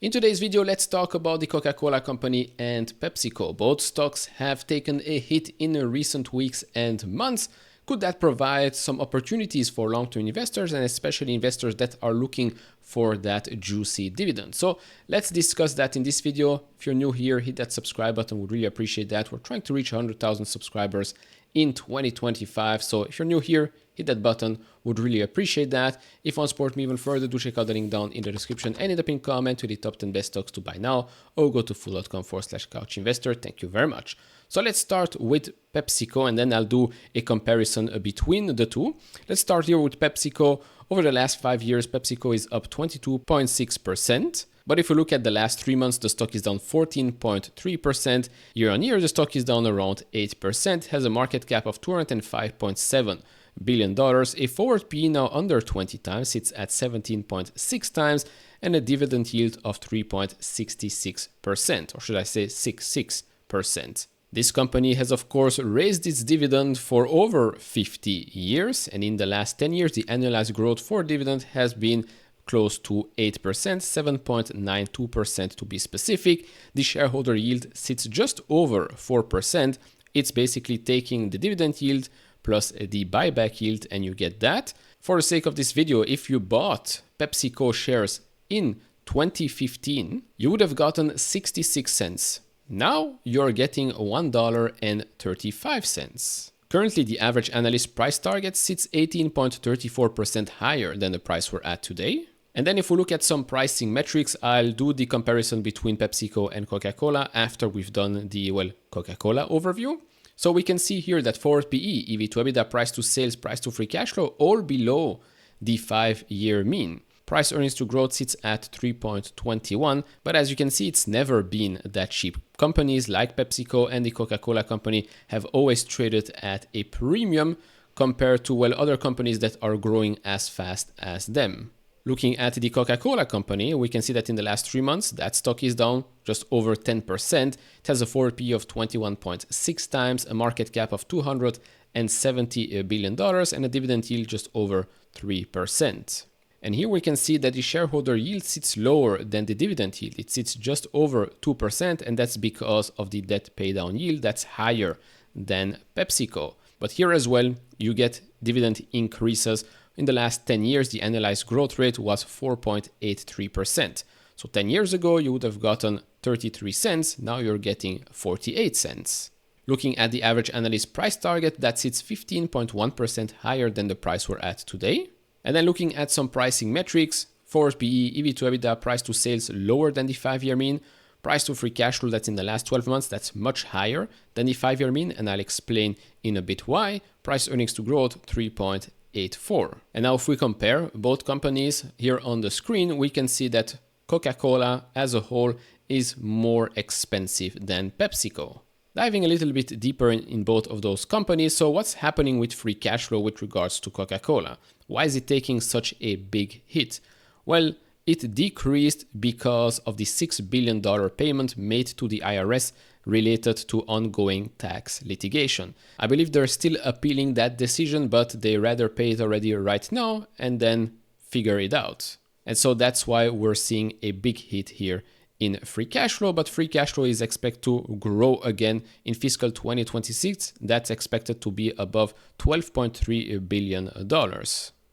In today's video, let's talk about the Coca Cola company and PepsiCo. Both stocks have taken a hit in recent weeks and months. Could that provide some opportunities for long-term investors and especially investors that are looking for that juicy dividend? So let's discuss that in this video. If you're new here, hit that subscribe button. We'd really appreciate that. We're trying to reach 100,000 subscribers in 2025. So if you're new here, hit that button. Would really appreciate that. If you want to support me even further, do check out the link down in the description and in the pinned comment to the top 10 best stocks to buy now, or go to fool.com/couchinvestor. Thank you very much. So let's start with PepsiCo and then I'll do a comparison between the two. Let's start here with PepsiCo. Over the last 5 years, PepsiCo is up 22.6%. But if you look at the last 3 months, the stock is down 14.3%. Year on year, the stock is down around 8%, has a market cap of $205.7 billion, a forward PE now under 20 times, sits at 17.6 times, and a dividend yield of 3.66%, or should I say 66%. This company has, of course, raised its dividend for over 50 years, and in the last 10 years, the annualized growth for dividend has been close to 8%, 7.92% to be specific. The shareholder yield sits just over 4%. It's basically taking the dividend yield plus the buyback yield, and you get that. For the sake of this video, if you bought PepsiCo shares in 2015, you would have gotten 66 cents. Now you're getting $1.35. Currently, the average analyst price target sits 18.34% higher than the price we're at today. And then if we look at some pricing metrics, I'll do the comparison between PepsiCo and Coca Cola after we've done the, Coca Cola overview. So we can see here that forward PE, EV to EBITDA, price to sales, price to free cash flow, all below the 5-year mean. Price earnings to growth sits at 3.21, but as you can see, it's never been that cheap. Companies like PepsiCo and the Coca-Cola company have always traded at a premium compared to, other companies that are growing as fast as them. Looking at the Coca-Cola company, we can see that in the last 3 months, that stock is down just over 10%. It has a forward PE of 21.6 times, a market cap of $270 billion, and a dividend yield just over 3%. And here we can see that the shareholder yield sits lower than the dividend yield. It sits just over 2%, and that's because of the debt paydown yield that's higher than PepsiCo. But here as well, you get dividend increases. In the last 10 years, the annualized growth rate was 4.83%. So 10 years ago, you would have gotten 33 cents. Now you're getting 48 cents. Looking at the average analyst price target, that sits 15.1% higher than the price we're at today. And then looking at some pricing metrics, forward PE, EV to EBITDA, price to sales lower than the 5-year mean. Price to free cash flow, that's in the last 12 months, that's much higher than the 5-year mean, and I'll explain in a bit why. Price earnings to growth, 3.84. And now if we compare both companies here on the screen, we can see that Coca-Cola as a whole is more expensive than PepsiCo. Diving a little bit deeper in both of those companies, so what's happening with free cash flow with regards to Coca-Cola? Why is it taking such a big hit? Well, it decreased because of the $6 billion payment made to the IRS related to ongoing tax litigation. I believe they're still appealing that decision, but they rather pay it already right now and then figure it out. And so that's why we're seeing a big hit here in free cash flow, but free cash flow is expected to grow again in fiscal 2026. That's expected to be above $12.3 billion.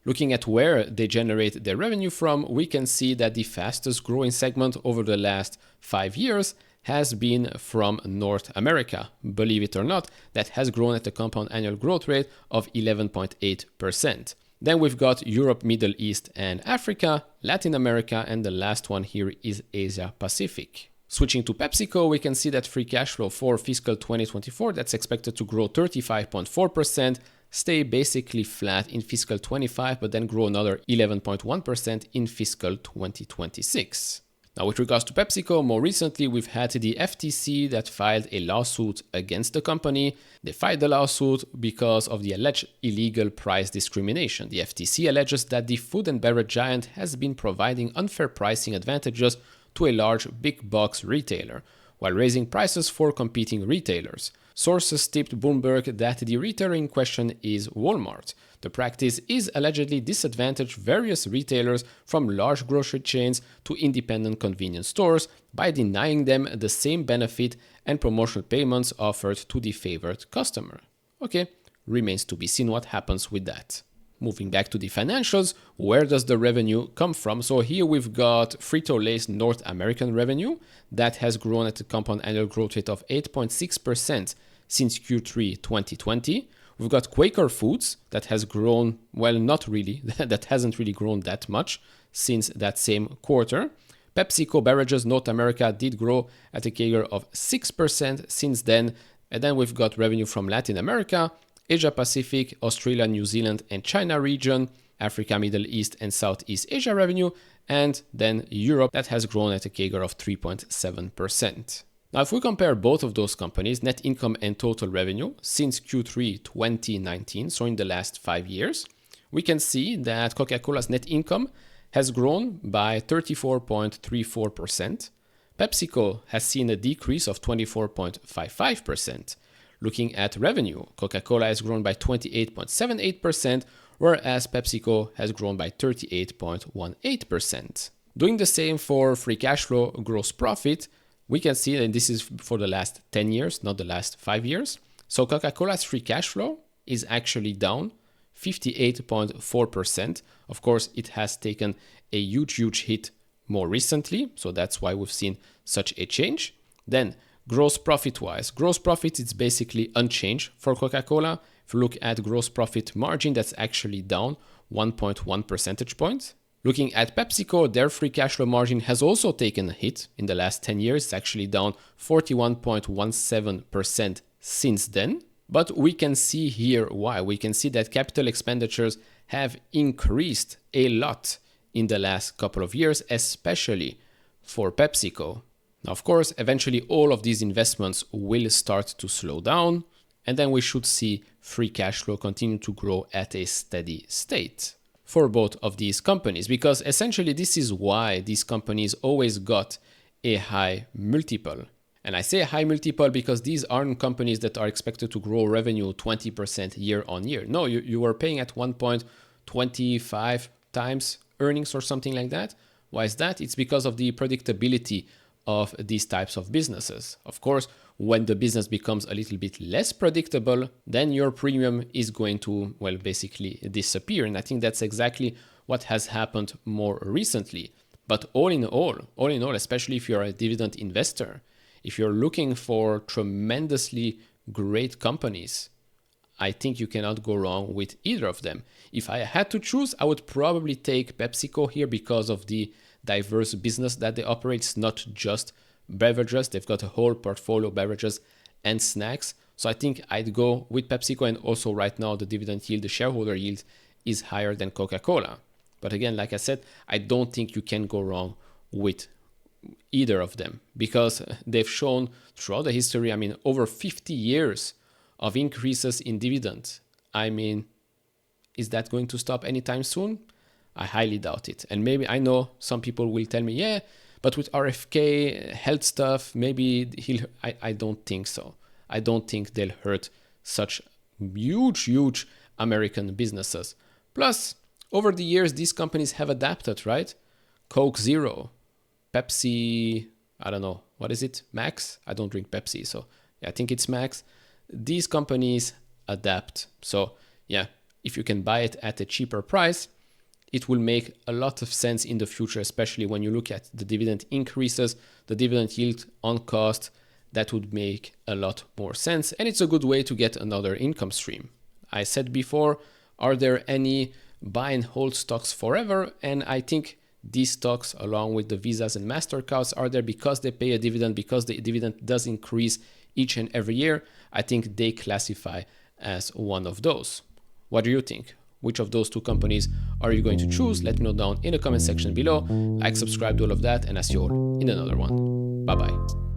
Looking at where they generate their revenue from, we can see that the fastest growing segment over the last 5 years has been from North America. Believe it or not, that has grown at a compound annual growth rate of 11.8%. Then we've got Europe, Middle East, and Africa, Latin America, and the last one here is Asia Pacific. Switching to PepsiCo, we can see that free cash flow for fiscal 2024, that's expected to grow 35.4%, stay basically flat in fiscal 25, but then grow another 11.1% in fiscal 2026. Now, with regards to PepsiCo, more recently, we've had the FTC that filed a lawsuit against the company. They filed the lawsuit because of the alleged illegal price discrimination. The FTC alleges that the food and beverage giant has been providing unfair pricing advantages to a large big box retailer while raising prices for competing retailers. Sources tipped Bloomberg that the retailer in question is Walmart. The practice is allegedly disadvantaged various retailers from large grocery chains to independent convenience stores by denying them the same benefit and promotional payments offered to the favored customer. Okay, remains to be seen what happens with that. Moving back to the financials, where does the revenue come from? So here we've got Frito-Lay's North American revenue that has grown at a compound annual growth rate of 8.6% since Q3 2020. We've got Quaker Foods that has grown, well, not really, that hasn't really grown that much since that same quarter. PepsiCo Beverages North America did grow at a CAGR of 6% since then. And then we've got revenue from Latin America, Asia Pacific, Australia, New Zealand, and China region, Africa, Middle East, and Southeast Asia revenue, and then Europe that has grown at a CAGR of 3.7%. Now, if we compare both of those companies, net income and total revenue, since Q3 2019, so in the last 5 years, we can see that Coca Cola's net income has grown by 34.34%. PepsiCo has seen a decrease of 24.55%. Looking at revenue, Coca-Cola has grown by 28.78%, whereas PepsiCo has grown by 38.18%. Doing the same for free cash flow, gross profit, we can see that this is for the last 10 years, not the last 5 years. So Coca-Cola's free cash flow is actually down 58.4%. Of course, it has taken a huge hit more recently, so that's why we've seen such a change. Then gross profit-wise, gross profit is basically unchanged for Coca-Cola. If you look at gross profit margin, that's actually down 1.1 percentage points. Looking at PepsiCo, their free cash flow margin has also taken a hit in the last 10 years. It's actually down 41.17% since then. But we can see here why. We can see that capital expenditures have increased a lot in the last couple of years, especially for PepsiCo. Now, of course, eventually all of these investments will start to slow down, and then we should see free cash flow continue to grow at a steady state for both of these companies, because essentially this is why these companies always got a high multiple. And I say a high multiple because these aren't companies that are expected to grow revenue 20% year on year. No, you are paying at 1.25 times earnings or something like that. Why is that? It's because of the predictability of these types of businesses. Of course, when the business becomes a little bit less predictable, then your premium is going to, well, basically disappear. And I think that's exactly what has happened more recently. But all in all, especially if you're a dividend investor, if you're looking for tremendously great companies, I think you cannot go wrong with either of them. If I had to choose, I would probably take PepsiCo here because of the diverse business that they operate. It's not just beverages. They've got a whole portfolio of beverages and snacks. So I think I'd go with PepsiCo, and also right now the dividend yield, the shareholder yield is higher than Coca-Cola. But again, like I said, I don't think you can go wrong with either of them because they've shown throughout the history, over 50 years of increases in dividend. Is that going to stop anytime soon? I highly doubt it. And maybe I know some people will tell me, yeah, but with RFK health stuff, maybe I don't think so. I don't think they'll hurt such huge American businesses. Plus, over the years, these companies have adapted, right? Coke Zero, Pepsi, I don't know, what is it? Max? I don't drink Pepsi, so yeah, I think it's Max. These companies adapt. So yeah, if you can buy it at a cheaper price, it will make a lot of sense in the future, especially when you look at the dividend increases, the dividend yield on cost, that would make a lot more sense. And it's a good way to get another income stream. I said before, are there any buy and hold stocks forever? And I think these stocks, along with the Visas and MasterCards, are there because they pay a dividend, because the dividend does increase each and every year. I think they classify as one of those. What do you think? Which of those two companies are you going to choose? Let me know down in the comment section below. Like, subscribe to all of that, and I'll see you all in another one. Bye-bye.